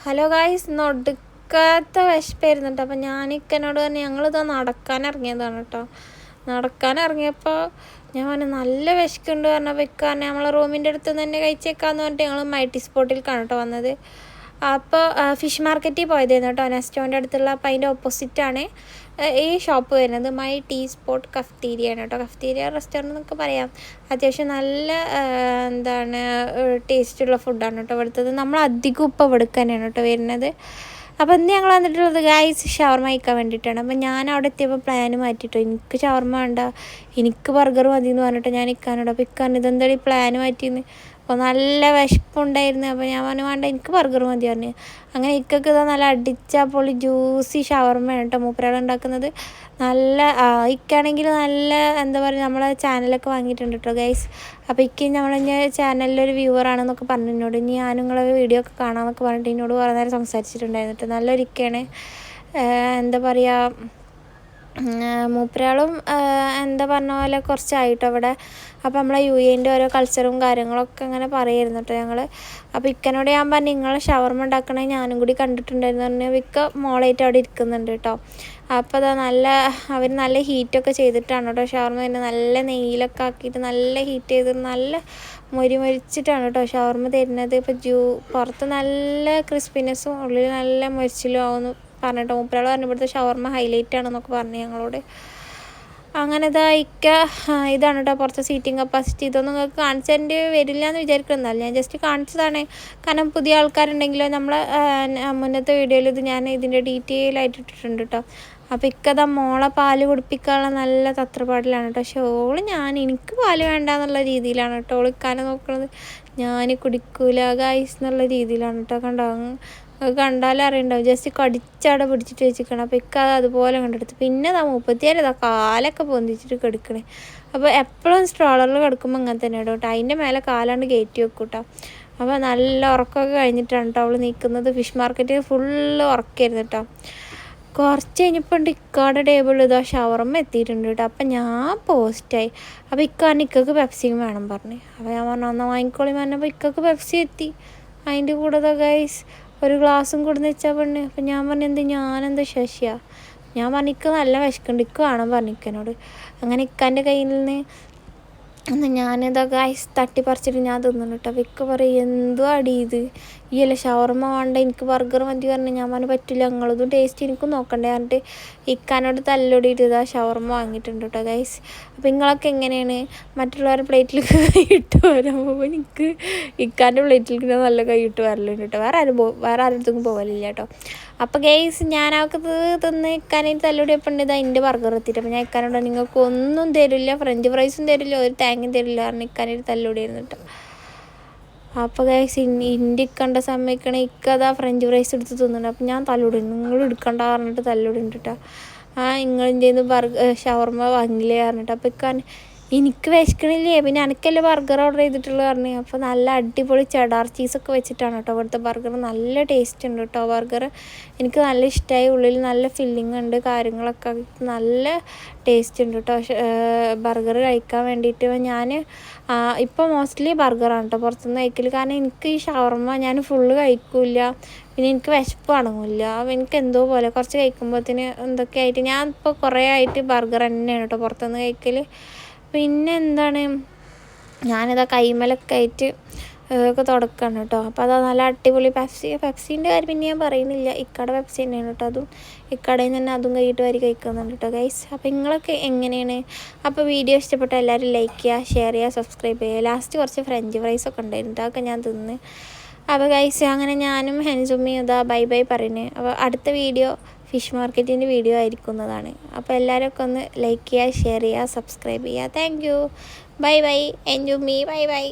Hello guys, ഒടുക്കാത്ത വിശപ്പായിരുന്നു കേട്ടോ. അപ്പം ഞാനിക്കനോട് തന്നെ ഞങ്ങളിതാ നടക്കാൻ ഇറങ്ങിയതാണ് കേട്ടോ. നടക്കാൻ ഇറങ്ങിയപ്പോൾ ഞാൻ പറഞ്ഞു നല്ല വിശക്കുണ്ട് പറഞ്ഞപ്പോൾ ഇക്കാരനെ നമ്മളെ റൂമിൻ്റെ അടുത്ത് നിന്ന് തന്നെ കഴിച്ചേക്കാന്ന് പറഞ്ഞിട്ട് ഞങ്ങൾ മൈറ്റി സ്പോട്ടിലേക്കാണ് കേട്ടോ വന്നത്. അപ്പോൾ ഫിഷ് മാർക്കറ്റിൽ പോയതായിരുന്നു കേട്ടോ, നെസ്റ്റോൻ്റെ അടുത്തുള്ള. അപ്പോൾ അതിൻ്റെ ഓപ്പോസിറ്റാണ് ഈ ഷോപ്പ് വരുന്നത്. മൈ ടീ സ്പോട്ട് കഫ്റ്റീരിയാണ് കേട്ടോ. കഫ്റ്റീരിയ റെസ്റ്റോറൻറ്റ് എന്നൊക്കെ പറയാം. അത്യാവശ്യം നല്ല ടേസ്റ്റുള്ള ഫുഡാണ് കേട്ടോ ഇവിടുത്തത്. നമ്മൾ അധികം ഇപ്പോൾ ഇവിടേക്ക് തന്നെയാണ് കേട്ടോ വരുന്നത്. അപ്പോൾ ഇന്ന് ഞങ്ങൾ വന്നിട്ടുള്ളത് ഗായ്സ് ഷവർമ കഴിക്കാൻ വേണ്ടിയിട്ടാണ്. അപ്പോൾ ഞാൻ അവിടെ എത്തിയപ്പോൾ പ്ലാൻ മാറ്റിയിട്ടോ. എനിക്ക് ഷവർമ വേണ്ട, എനിക്ക് ബർഗർ മതി എന്ന് പറഞ്ഞിട്ട് ഞാൻ ഇക്കാനോട്. അപ്പോൾ ഇക്കാൻ ഇതെന്താ പ്ലാൻ മാറ്റിയെന്ന്. അപ്പോൾ നല്ല വിശപ്പുണ്ടായിരുന്നു. അപ്പോൾ ഞാൻ പറഞ്ഞു വേണ്ട, എനിക്ക് ബർഗർ മതി പറഞ്ഞു. അങ്ങനെ ഇക്കൊക്കെ ഇതാ നല്ല അടിച്ച പൊളി ജ്യൂസി ഷവർമയാണ് കേട്ടോ മൂപ്പരാൾ ഉണ്ടാക്കുന്നത്. നല്ല ഇക്കാണെങ്കിൽ നല്ല എന്താ പറയുക, നമ്മളെ ചാനലൊക്കെ വാങ്ങിയിട്ടുണ്ട് കേട്ടോ ഗൈസ്. അപ്പോൾ ഇക്ക് നമ്മളെ ചാനലിലൊരു വ്യൂവറാണെന്നൊക്കെ പറഞ്ഞു എന്നോട്. ഇനി ഞാനും നിങ്ങളെ വീഡിയോ ഒക്കെ കാണാമെന്നൊക്കെ പറഞ്ഞിട്ട് എന്നോട് കുറേ നേരം സംസാരിച്ചിട്ടുണ്ടായിരുന്നു കേട്ടോ. നല്ലൊരിക്കയാണ്. എന്താ പറയുക, മൂപ്പരാളും എന്താ പറഞ്ഞ പോലെ കുറച്ചായിട്ടോ അവിടെ. അപ്പോൾ നമ്മളെ യുഎൻ്റെ ഓരോ കൾച്ചറും കാര്യങ്ങളൊക്കെ അങ്ങനെ പറയായിരുന്നു കേട്ടോ ഞങ്ങൾ. അപ്പോൾ ഇക്കനോട് ഞാൻ പറഞ്ഞു നിങ്ങൾ ഷവർമ ഉണ്ടാക്കണേ ഞാനും കൂടി കണ്ടിട്ടുണ്ടായിരുന്നു പറഞ്ഞു. ഇക്ക മോളായിട്ട് അവിടെ ഇരിക്കുന്നുണ്ട് കേട്ടോ. അപ്പോൾ അതാ അവർ നല്ല ഹീറ്റൊക്കെ ചെയ്തിട്ടാണ് കേട്ടോ ഷവർമ തന്നെ. നല്ല നെയ്യിലൊക്കെ ആക്കിയിട്ട് നല്ല ഹീറ്റ് ചെയ്ത് നല്ല മൊരിച്ചിട്ടാണ് കേട്ടോ ഷവർമ തരുന്നത്. ഇപ്പോൾ പുറത്ത് നല്ല ക്രിസ്പിനെസ്സും ഉള്ളിൽ നല്ല മൊരിച്ചിലും ആവുന്നു പറഞ്ഞിട്ടോ മൂപ്പരാൾ പറഞ്ഞു. ഇവിടുത്തെ ഷവർമ ഹൈലൈറ്റ് ആണെന്നൊക്കെ പറഞ്ഞു ഞങ്ങളോട്. അങ്ങനെ ഇതാണ് കേട്ടോ പുറത്തെ സീറ്റിംഗ് കപ്പാസിറ്റി. ഇതൊന്നും നിങ്ങൾക്ക് കാണിച്ചതിൻ്റെ വരില്ല എന്ന് വിചാരിക്കുന്നതല്ല, ഞാൻ ജസ്റ്റ് കാണിച്ചതാണ്. കാരണം പുതിയ ആൾക്കാരുണ്ടെങ്കിലോ നമ്മളെ മുന്നത്തെ വീഡിയോയിൽ ഞാൻ ഇതിൻ്റെ ഡീറ്റെയിൽ ആയിട്ട് ഇട്ടിട്ടുണ്ട് കേട്ടോ. അപ്പോൾ ഇക്കതാ മോളെ പാല് കുടിപ്പിക്കാനുള്ള നല്ല തത്രപ്പാടിലാണ് കേട്ടോ. പക്ഷേ എനിക്ക് പാല് വേണ്ട എന്നുള്ള രീതിയിലാണ് കേട്ടോ ഇക്കാനെ നോക്കുന്നത്. ഞാൻ കുടിക്കൂല ഗൈസ് എന്നുള്ള രീതിയിലാണ് കേട്ടോ. കണ്ടാലും അറിയണ്ടാവും, ജസ്റ്റ് കടിച്ചവിടെ പിടിച്ചിട്ട് വെച്ചിരിക്കണം. അപ്പോൾ ഇക്ക അതുപോലെ കണ്ടെടുത്ത്. പിന്നെ 37 കാലൊക്കെ പൊന്തിച്ചിട്ട് കിടക്കണേ. അപ്പോൾ എപ്പോഴും സ്ട്രോളറിൽ കിടക്കുമ്പോൾ അങ്ങനെ തന്നെ കേട്ടോ. അതിൻ്റെ മേലെ കാലാണ്ട് കയറ്റി വെക്കും കേട്ടോ. അപ്പോൾ നല്ല ഉറക്കമൊക്കെ കഴിഞ്ഞിട്ടാണ് കേട്ടോ അവൾ നിൽക്കുന്നത്. ഫിഷ് മാർക്കറ്റിൽ ഫുള്ള് ഉറക്കമായിരുന്നു കേട്ടോ. കുറച്ച് കഴിഞ്ഞപ്പോൾ ഇക്കാടെ ടേബിളിൽ ഇതാ ഷവർമ എത്തിയിട്ടുണ്ട് കേട്ടോ. അപ്പം ഞാൻ പോസ്റ്റായി. അപ്പോൾ ഇക്കക്ക് പെപ്സിയും വേണം പറഞ്ഞു. അപ്പോൾ ഞാൻ പറഞ്ഞു എന്നാൽ വാങ്ങിക്കോളി പറഞ്ഞപ്പോൾ ഇക്കക്ക് പെപ്സി എത്തി. അതിൻ്റെ കൂടെ ഗൈസ് ഒരു ഗ്ലാസ്സും കൊടുന്ന് വെച്ചാൽ പെണ്ണ്. അപ്പം ഞാൻ പറഞ്ഞു ഞാനെന്താ ശശിയാണ്. ഞാൻ പറഞ്ഞു ഇക്ക നല്ല വിശക്കുണ്ട്, ഇക്ക വേണം പറഞ്ഞു ഇക്കനോട്. അങ്ങനെ ഇക്കാൻ്റെ കയ്യിൽ നിന്ന് ഞാനിതൊക്കെ തട്ടിപ്പറിച്ചിട്ട് ഞാൻ തിന്നുന്നു കേട്ടോ. അപ്പോൾ ഇക്ക പറയും എന്തോ അടി ഇത്, ഈ അല്ല ഷവർമ വേണ്ട എനിക്ക് ബർഗർ മതി പറഞ്ഞു. ഞാൻ പറഞ്ഞു പറ്റില്ല, നിങ്ങളതും ടേസ്റ്റ് എനിക്കും നോക്കണ്ടേ പറഞ്ഞിട്ട് ഇക്കാനോട് തല്ലൊടിയിട്ട് ഇതാ ഷവർമ വാങ്ങിയിട്ടുണ്ട് കേട്ടോ ഗൈസ്. അപ്പോൾ നിങ്ങളൊക്കെ എങ്ങനെയാണ് മറ്റുള്ളവരുടെ പ്ലേറ്റിലേക്ക് കൈയിട്ട് വരുമ്പോൾ എനിക്ക് ഇക്കാൻ്റെ പ്ലേറ്റിലേക്ക് നല്ല കൈയിട്ട് വരലുണ്ട് കേട്ടോ. വേറെ ആരുടെ പോകലില്ല കേട്ടോ. അപ്പോൾ ഗൈസ് ഞാൻ അവർക്ക് തിന്ന് ഇക്കാനായിട്ട് തല്ലൊടിയപ്പോൾ ഉണ്ട് ഇതാ എൻ്റെ ബർഗർ എത്തിയിട്ട്. അപ്പോൾ ഞാൻ ഇക്കാനോട് നിങ്ങൾക്ക് ഒന്നും തരില്ല, ഫ്രഞ്ച് ഫ്രൈസും തരില്ല, ഒരു തേങ്ങയും തരില്ല കാരണം ഇക്കാനായിട്ട് തല്ലൊടിയായിരുന്നു കേട്ടോ. അപ്പോൾ ഗൈസ് ഇന്ത്യ കണ്ട സമയക്കണേ ഇക്കതാ ഫ്രഞ്ച് ഫ്രൈസ് എടുത്ത് തിന്നുന്നുണ്ട്. അപ്പോൾ ഞാൻ തല്ലൊടി, നിങ്ങൾ എടുക്കണ്ട പറഞ്ഞിട്ട് തല്ലൊടിയുണ്ട് കേട്ടോ. നിങ്ങളിൻ്റെ ഷവർമ വാങ്ങില്ലേ പറഞ്ഞിട്ട്. അപ്പോൾ ഇക്കാൻ എനിക്ക് വിശക്കണില്ലേ, പിന്നെ എനിക്കല്ലേ ബർഗർ ഓർഡർ ചെയ്തിട്ടുള്ളൂ പറഞ്ഞു. അപ്പോൾ നല്ല അടിപൊളി ചെഡാർ ചീസൊക്കെ വെച്ചിട്ടാണ് കേട്ടോ ഇവിടുത്തെ ബർഗർ. നല്ല ടേസ്റ്റ് ഉണ്ട് കേട്ടോ ബർഗർ. എനിക്ക് നല്ല ഇഷ്ടമായി. ഉള്ളിൽ നല്ല ഫില്ലിങ് ഉണ്ട്, കാര്യങ്ങളൊക്കെ നല്ല ടേസ്റ്റ് ഉണ്ട് കേട്ടോ ബർഗർ കഴിക്കാൻ വേണ്ടിയിട്ട്. ഞാൻ ഇപ്പോൾ മോസ്റ്റ്ലി ബർഗറാണ് കേട്ടോ പുറത്തുനിന്ന് കഴിക്കൽ. കാരണം എനിക്ക് ഈ ഷവർമ ഞാൻ ഫുള്ള് കഴിക്കില്ല, പിന്നെ എനിക്ക് വിശപ്പ് അടങ്ങില്ല. അപ്പോൾ എനിക്ക് എന്തോ പോലെ കുറച്ച് കഴിക്കുമ്പോഴത്തേന് എന്തൊക്കെ ആയിട്ട് ഞാൻ ഇപ്പോൾ കുറേ ആയിട്ട് ബർഗർ തന്നെയാണ് കേട്ടോ പുറത്തുനിന്ന് കഴിക്കൽ. പിന്നെ ഞാനിതാ കൈമലൊക്കെ ആയിട്ട് ഒക്കെ തുടക്കുകയാണ് കേട്ടോ. അപ്പോൾ അതാ നല്ല അടിപൊളി പെപ്സീൻ്റെ കാര്യം പിന്നെ ഞാൻ പറയുന്നില്ല, ഇക്കടെ പെപ്സി തന്നെയാണ് കേട്ടോ. അതും ഇക്കടയിൽ തന്നെ അതും കൈയിട്ട് വരി കഴിക്കുന്നുണ്ട് കേട്ടോ ഗൈസ്. അപ്പോൾ നിങ്ങളൊക്കെ എങ്ങനെയാണ്? അപ്പോൾ വീഡിയോ ഇഷ്ടപ്പെട്ട എല്ലാവരും ലൈക്ക് ചെയ്യുക, ഷെയർ ചെയ്യുക, സബ്സ്ക്രൈബ് ചെയ്യുക. ലാസ്റ്റ് കുറച്ച് ഫ്രഞ്ച് ഫ്രൈസൊക്കെ ഉണ്ടായിരുന്നു, അതൊക്കെ ഞാൻ തിന്ന്. അപ്പോൾ ഗൈസ് അങ്ങനെ ഞാനും ഹെൻസുമ്മയും ഇതാ ബൈ ബൈ പറയുന്നത്. അപ്പോൾ അടുത്ത വീഡിയോ ഫിഷ് മാർക്കറ്റിൻ്റെ വീഡിയോ ആയിരിക്കുന്നതാണ്. അപ്പോൾ എല്ലാവരൊക്കെ ഒന്ന് ലൈക്ക് ചെയ്യുക, ഷെയർ ചെയ്യുക, സബ്സ്ക്രൈബ് ചെയ്യുക. Thank you. Bye bye. Enjoy me. Bye bye.